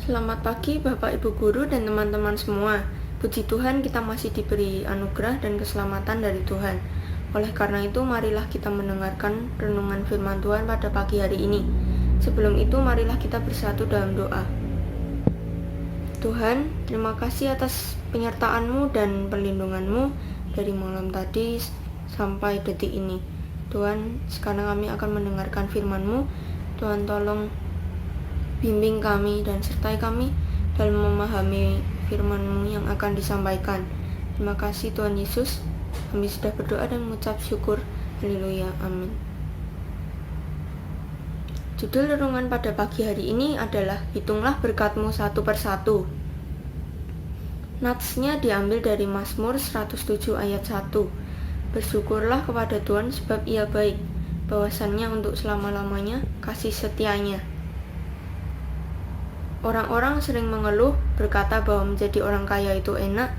Selamat pagi Bapak Ibu Guru dan teman-teman semua. Puji Tuhan kita masih diberi anugerah dan keselamatan dari Tuhan. Oleh karena itu marilah kita mendengarkan renungan firman Tuhan pada pagi hari ini. Sebelum itu marilah kita bersatu dalam doa. Tuhan, terima kasih atas penyertaan-Mu dan perlindungan-Mu dari malam tadi sampai detik ini. Tuhan, sekarang kami akan mendengarkan firman-Mu. Tuhan tolong bimbing kami dan sertai kami dalam memahami firman-Mu yang akan disampaikan. Terima kasih Tuhan Yesus. Kami sudah berdoa dan mengucap syukur. Haleluya. Amin. Judul renungan pada pagi hari ini adalah Hitunglah berkat-Mu satu persatu. Natsnya diambil dari Mazmur 107 ayat 1. Bersyukurlah kepada Tuhan sebab Ia baik, bahwasannya untuk selama-lamanya kasih setianya. Orang-orang sering mengeluh, berkata bahwa menjadi orang kaya itu enak,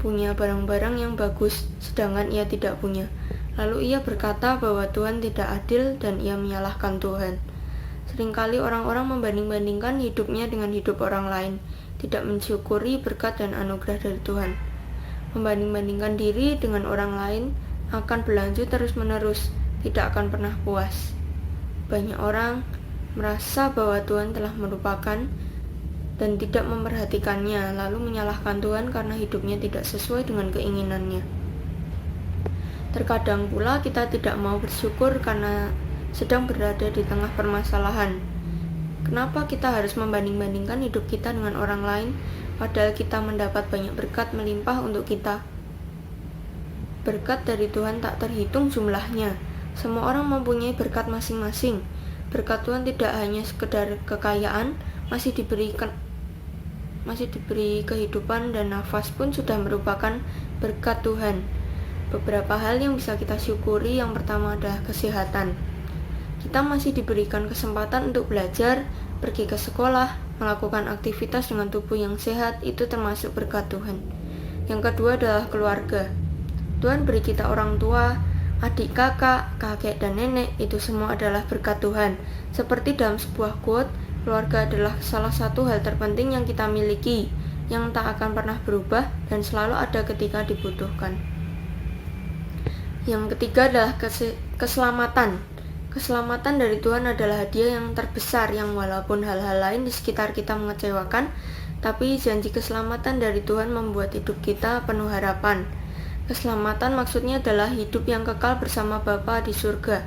punya barang-barang yang bagus, sedangkan ia tidak punya. Lalu ia berkata bahwa Tuhan tidak adil dan ia menyalahkan Tuhan. Seringkali orang-orang membanding-bandingkan hidupnya dengan hidup orang lain, tidak mensyukuri berkat dan anugerah dari Tuhan. Membanding-bandingkan diri dengan orang lain akan berlanjut terus-menerus, tidak akan pernah puas. Banyak orang merasa bahwa Tuhan telah melupakan dan tidak memperhatikannya, lalu menyalahkan Tuhan karena hidupnya tidak sesuai dengan keinginannya. Terkadang pula kita tidak mau bersyukur karena sedang berada di tengah permasalahan. Kenapa kita harus membanding-bandingkan hidup kita dengan orang lain, padahal kita mendapat banyak berkat melimpah untuk kita? Berkat dari Tuhan tak terhitung jumlahnya. Semua orang mempunyai berkat masing-masing. Berkat Tuhan tidak hanya sekedar kekayaan, masih diberi kehidupan dan nafas pun sudah merupakan berkat Tuhan. Beberapa hal yang bisa kita syukuri, yang pertama adalah kesehatan. Kita masih diberikan kesempatan untuk belajar, pergi ke sekolah, melakukan aktivitas dengan tubuh yang sehat, itu termasuk berkat Tuhan. Yang kedua adalah keluarga. Tuhan beri kita orang tua, adik kakak, kakek dan nenek, itu semua adalah berkat Tuhan. Seperti dalam sebuah quote, keluarga adalah salah satu hal terpenting yang kita miliki, yang tak akan pernah berubah dan selalu ada ketika dibutuhkan. Yang ketiga adalah keselamatan. Keselamatan dari Tuhan adalah hadiah yang terbesar, yang walaupun hal-hal lain di sekitar kita mengecewakan, tapi janji keselamatan dari Tuhan membuat hidup kita penuh harapan. Keselamatan maksudnya adalah hidup yang kekal bersama Bapa di surga,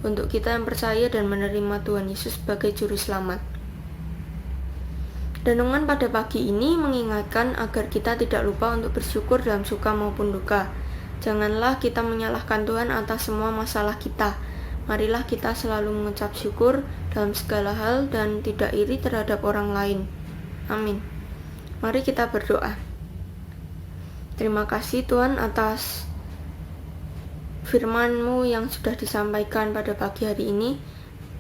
untuk kita yang percaya dan menerima Tuhan Yesus sebagai juru selamat. Renungan pada pagi ini mengingatkan agar kita tidak lupa untuk bersyukur dalam suka maupun duka. Janganlah kita menyalahkan Tuhan atas semua masalah kita. Marilah kita selalu mengucap syukur dalam segala hal dan tidak iri terhadap orang lain. Amin. Mari kita berdoa. Terima kasih Tuhan atas firman-Mu yang sudah disampaikan pada pagi hari ini.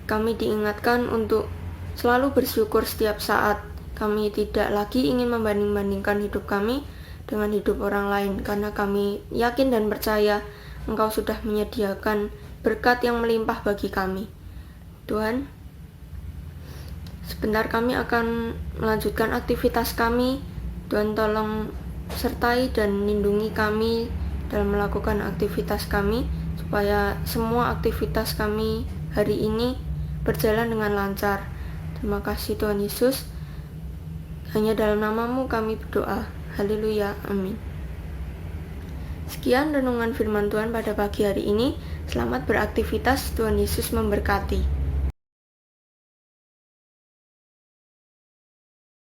Kami diingatkan untuk selalu bersyukur setiap saat. Kami tidak lagi ingin membanding-bandingkan hidup kami dengan hidup orang lain, karena kami yakin dan percaya Engkau sudah menyediakan berkat yang melimpah bagi kami. Tuhan, sebentar kami akan melanjutkan aktivitas kami. Tuhan tolong sertai dan lindungi kami dalam melakukan aktivitas kami, supaya semua aktivitas kami hari ini berjalan dengan lancar. Terima kasih Tuhan Yesus. Hanya dalam nama-Mu kami berdoa. Haleluya. Amin. Sekian renungan firman Tuhan pada pagi hari ini. Selamat beraktivitas. Tuhan Yesus memberkati.